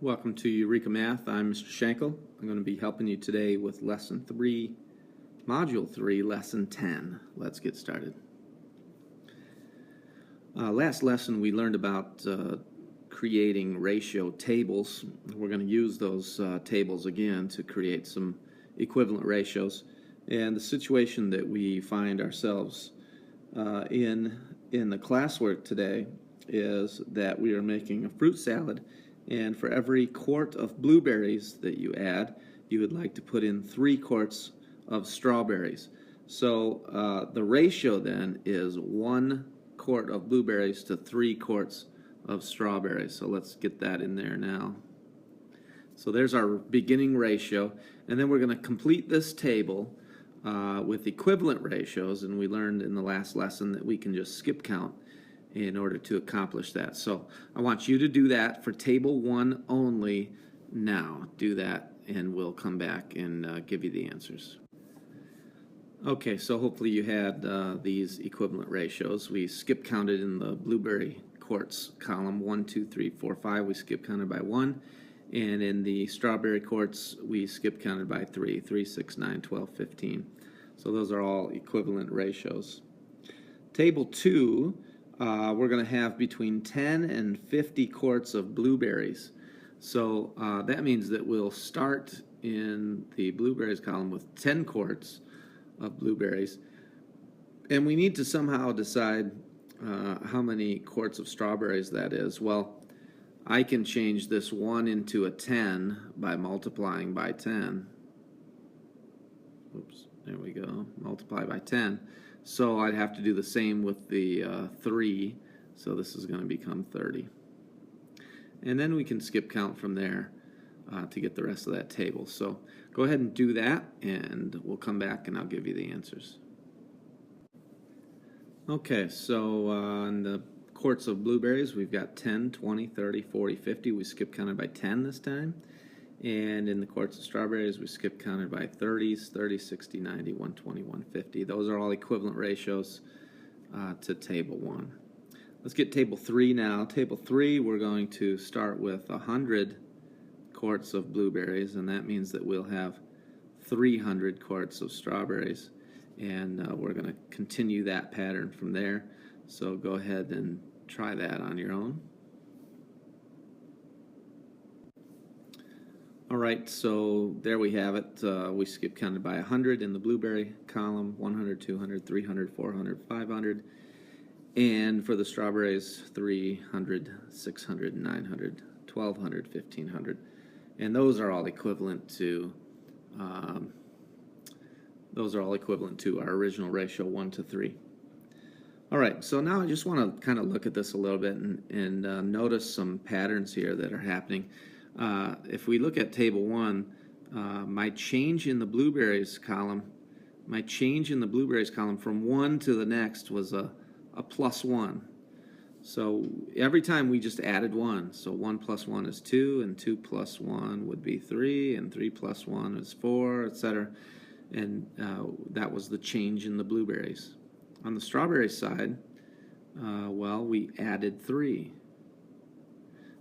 Welcome to Eureka Math. I'm Mr. Shankel. I'm going to be helping you today with Lesson 3, Module 3, Lesson 10. Let's get started. Last lesson we learned about creating ratio tables. We're going to use those tables again to create some equivalent ratios. And the situation that we find ourselves in the classwork today is that we are making a fruit salad, and for every quart of blueberries that you add, you would like to put in 3 quarts of strawberries. So the ratio then is 1 quart of blueberries to 3 quarts of strawberries. So let's get that in there now. So there's our beginning ratio, and then we're going to complete this table with equivalent ratios, and we learned in the last lesson that we can just skip count in order to accomplish that. So I want you to do that for table 1 only now. Do that and we'll come back and give you the answers. Okay, so hopefully you had these equivalent ratios. We skip counted in the blueberry quarts column 1, 2, 3, 4, 5. We skip counted by 1. And in the strawberry quarts, we skip counted by 3, 3, 6, 9, 12, 15. So those are all equivalent ratios. Table 2, we're going to have between 10 and 50 quarts of blueberries. So that means that we'll start in the blueberries column with 10 quarts of blueberries. And we need to somehow decide how many quarts of strawberries that is. Well, I can change this 1 into a 10 by multiplying by 10. Oops, there we go. Multiply by 10. So I'd have to do the same with the 3, so this is going to become 30. And then we can skip count from there to get the rest of that table. So go ahead and do that, and we'll come back and I'll give you the answers. Okay, so in the quarts of blueberries, we've got 10, 20, 30, 40, 50. We skip counted by 10 this time. And in the quarts of strawberries, we skip counted by 30s, 30, 60, 90, 120, 150. Those are all equivalent ratios to table 1. Let's get table 3 now. Table 3, we're going to start with 100 quarts of blueberries, and that means that we'll have 300 quarts of strawberries. And we're going to continue that pattern from there. So go ahead and try that on your own. All right, so there we have it. We skip counted by 100 in the blueberry column, 100, 200, 300, 400, 500. And for the strawberries, 300, 600, 900, 1200, 1500. And those are all equivalent to our original ratio 1 to 3. All right, so now I just want to kind of look at this a little bit and notice some patterns here that are happening. If we look at table 1, my change in the blueberries column from 1 to the next was a plus 1. So every time we just added 1. So 1 plus 1 is 2, and 2 plus 1 would be 3, and 3 plus 1 is 4, etc. And that was the change in the blueberries. On the strawberry side, well, we added 3.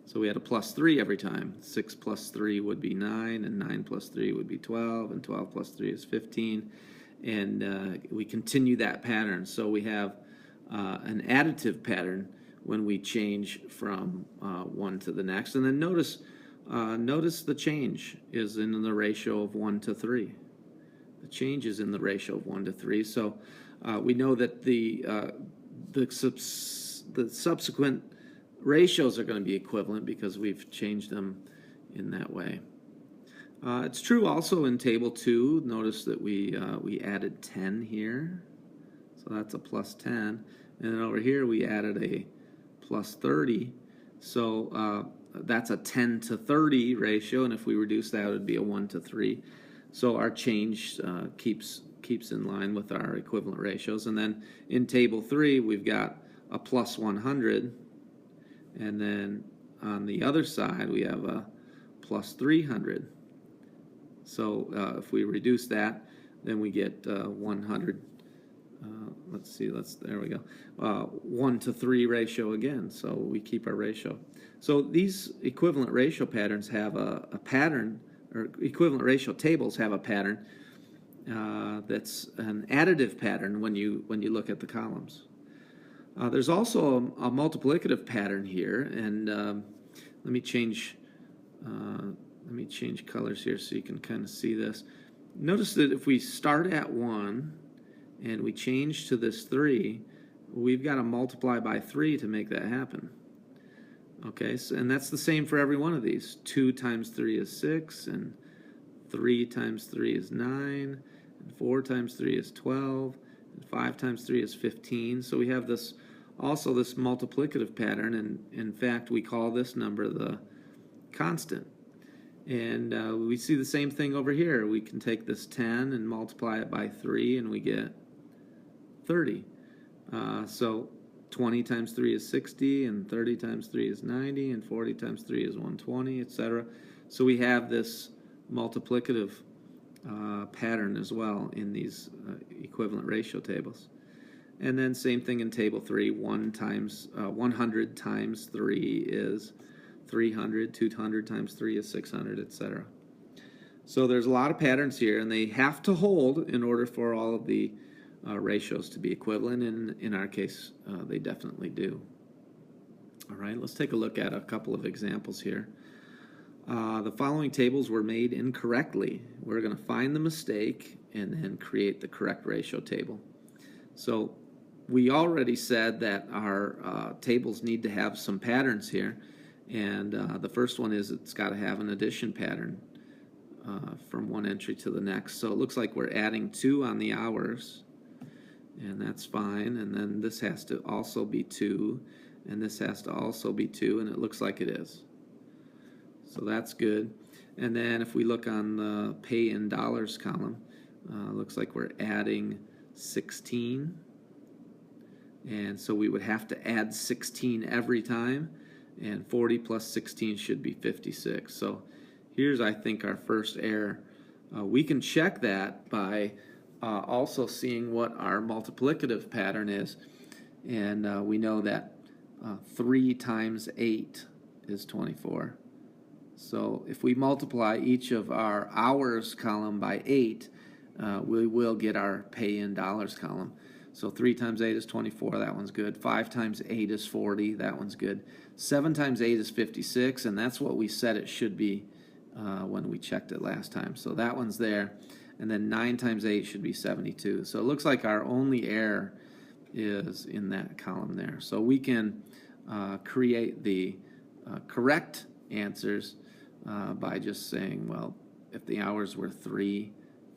So we had a plus 3 every time. 6 plus 3 would be 9, and 9 plus 3 would be 12, and 12 plus 3 is 15. And we continue that pattern. So we have an additive pattern when we change from 1 to the next. And then notice the change is in the ratio of 1 to 3. The change is in the ratio of 1 to 3. So we know that the subsequent ratios are going to be equivalent because we've changed them in that way. It's true also in table 2. Notice that we added 10 here, so that's a plus 10. And then over here we added a plus 30, so that's a 10 to 30 ratio, and if we reduce that, it would be a 1 to 3. So our change keeps in line with our equivalent ratios. And then in table 3, we've got a plus 100. And then on the other side, we have a plus 300. So if we reduce that, then we get 100 let's see, there we go. 1 to 3 ratio again, so we keep our ratio. So these equivalent ratio patterns have a pattern, or equivalent ratio tables have a pattern that's an additive pattern when you look at the columns. There's also a multiplicative pattern here, and let me change colors here so you can kind of see this. Notice that if we start at 1 and we change to this 3, we've got to multiply by 3 to make that happen. Okay, so, and that's the same for every one of these. 2 times 3 is 6, and 3 times 3 is 9, and 4 times 3 is 12, and 5 times 3 is 15. So we have this also this multiplicative pattern, and in fact we call this number the constant. And we see the same thing over here. We can take this 10 and multiply it by 3, and we get 30. So 20 times 3 is 60, and 30 times 3 is 90, and 40 times 3 is 120, etc. So we have this multiplicative pattern as well in these equivalent ratio tables. And then same thing in table 3. 100 times 3 is 300. 200 times 3 is 600, etc. So there's a lot of patterns here, and they have to hold in order for all of the ratios to be equivalent, and in our case they definitely do. All right, let's take a look at a couple of examples here. The following tables were made incorrectly. We're going to find the mistake and then create the correct ratio table. So we already said that our tables need to have some patterns here, and the first one is it's got to have an addition pattern from one entry to the next. So it looks like we're adding 2 on the hours, and that's fine. And then this has to also be 2, and this has to also be 2, and it looks like it is. So that's good. And then if we look on the pay in dollars column, looks like we're adding 16. And so we would have to add 16 every time, and 40 plus 16 should be 56. So here's, I think, our first error. We can check that by also seeing what our multiplicative pattern is. And we know that 3 times 8 is 24. So if we multiply each of our hours column by 8, we will get our pay in dollars column. So 3 times 8 is 24, that one's good. 5 times 8 is 40, that one's good. 7 times 8 is 56, and that's what we said it should be when we checked it last time. So that one's there. And then 9 times 8 should be 72. So it looks like our only error is in that column there. So we can create the correct answers by just saying, well, if the hours were 3,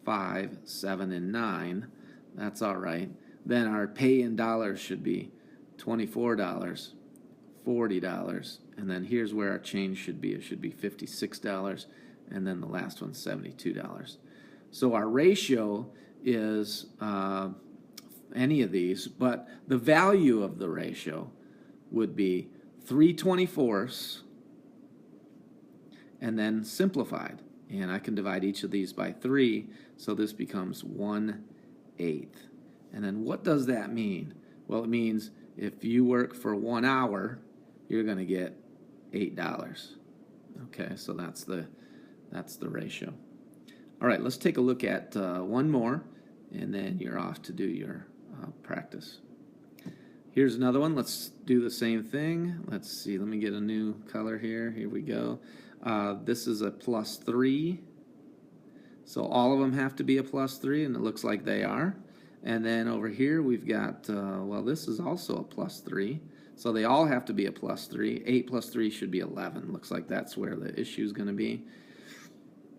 5, 7, and 9, that's all right. Then our pay in dollars should be $24, $40, and then here's where our change should be. It should be $56, and then the last one's $72. So our ratio is any of these, but the value of the ratio would be 3/24 and then simplified. And I can divide each of these by 3, so this becomes 1/8. And then what does that mean? Well, it means if you work for 1 hour, you're going to get $8. Okay, so that's the ratio. All right, let's take a look at one more, and then you're off to do your practice. Here's another one. Let's do the same thing. Let's see. Let me get a new color here. Here we go. This is a +3. So all of them have to be a +3, and it looks like they are. And then over here we've got, well, this is also a +3. So they all have to be a +3. 8 plus 3 should be 11. Looks like that's where the issue is going to be.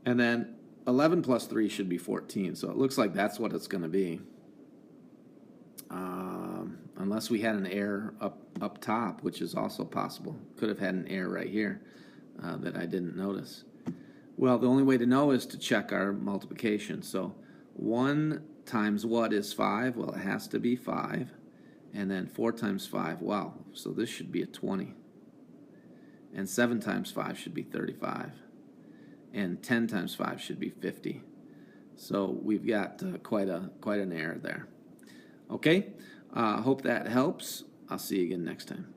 And then 11 plus 3 should be 14. So it looks like that's what it's going to be. Unless we had an error up top, which is also possible. Could have had an error right here that I didn't notice. Well, the only way to know is to check our multiplication. So 1 times what is 5? Well, it has to be 5. And then 4 times 5, wow, so this should be a 20. And 7 times 5 should be 35. And 10 times 5 should be 50. So we've got quite an error there. Okay? Hope that helps. I'll see you again next time.